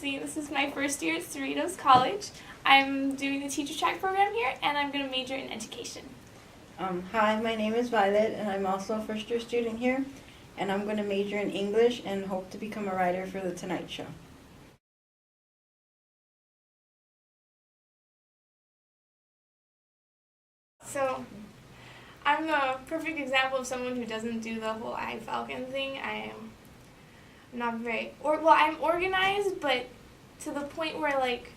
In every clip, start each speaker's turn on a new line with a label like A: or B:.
A: Kelsey. This is my first year at Cerritos College. I'm doing the teacher track program here, and I'm going to major in education.
B: Hi, my name is Violet, and I'm also a first-year student here, and I'm going to major in English and hope to become a writer for The Tonight Show.
A: So, I'm the perfect example of someone who doesn't do the whole iFALCON thing. I am not very, I'm organized, but to the point where, like,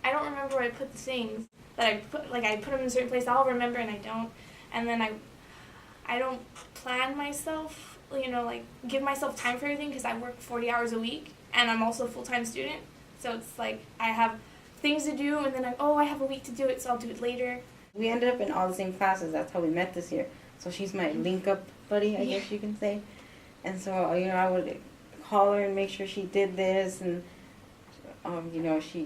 A: I don't remember where I put the things that I put, like, I put them in a certain place, I'll remember and I don't, and then I don't plan myself, like, give myself time for everything because I work 40 hours a week, and I'm also a full-time student, so it's like, I have things to do, and then I have a week to do it, so I'll do it later.
B: We ended up in all the same classes. That's how we met this year. So she's my link-up buddy, I guess you can say. And so, I would call her and make sure she did this, and,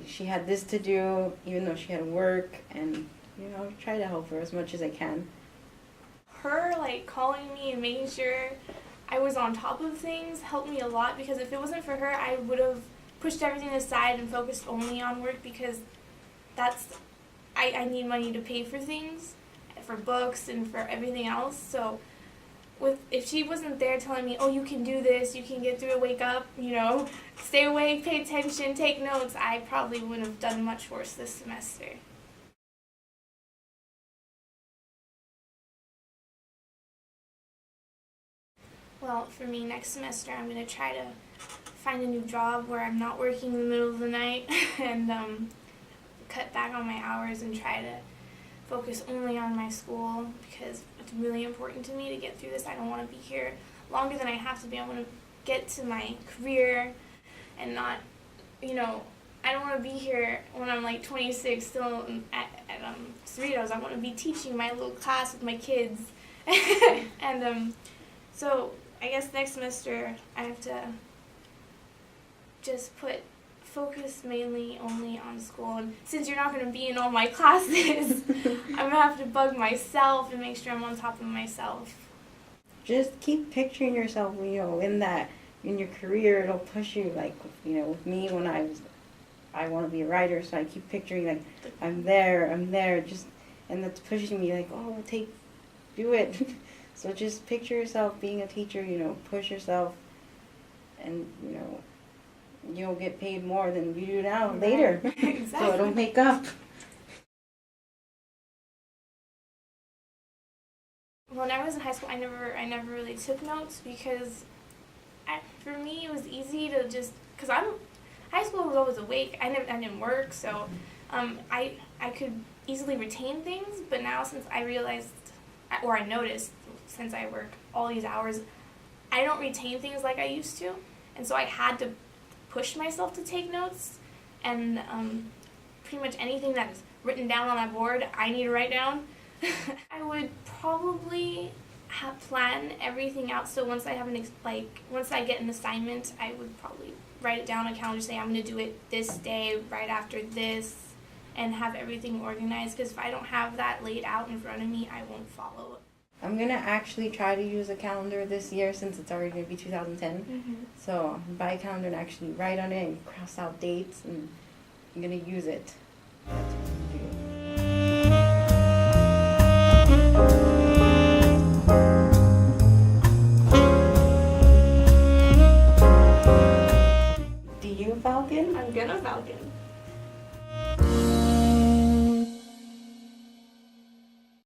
B: she had this to do, even though she had work, and, try to help her as much as I can.
A: Her, calling me and making sure I was on top of things helped me a lot, because if it wasn't for her, I would have pushed everything aside and focused only on work, because I need money to pay for things, for books and for everything else. So if she wasn't there telling me, oh, you can do this, you can get through it, wake up, stay awake, pay attention, take notes, I probably wouldn't have done much worse this semester. Well, for me, next semester I'm going to try to find a new job where I'm not working in the middle of the night and cut back on my hours and try to focus only on my school, because it's really important to me to get through this. I don't want to be here longer than I have to be. I want to get to my career and not, I don't want to be here when I'm 26 still at Cerritos. I want to be teaching my little class with my kids. And so I guess next semester I have to just focus mainly only on school, and since you're not going to be in all my classes, I'm going to have to bug myself and make sure I'm on top of myself.
B: Just keep picturing yourself, in your career. It'll push you, with me when I want to be a writer, so I keep picturing, I'm there, and that's pushing me, do it. So just picture yourself being a teacher, push yourself, and, you'll get paid more than you do now later.
A: Exactly.
B: So it'll make up.
A: When I was in high school, I never really took notes, because for me it was easy to just, because high school was always awake. I didn't work, so I could easily retain things. But now, since I realized, or I noticed, since I work all these hours, I don't retain things like I used to, and so I had to push myself to take notes, and pretty much anything that's written down on that board, I need to write down. I would probably plan everything out, so once I have once I get an assignment, I would probably write it down on a calendar, say I'm going to do it this day, right after this, and have everything organized, because if I don't have that laid out in front of me, I won't follow.
B: I'm going to actually try to use a calendar this year, since it's already going to be 2010.
A: Mm-hmm.
B: So buy a calendar and actually write on it and cross out dates, and I'm going to use it. That's what I'm doing. Do you Falcon?
A: I'm gonna Falcon.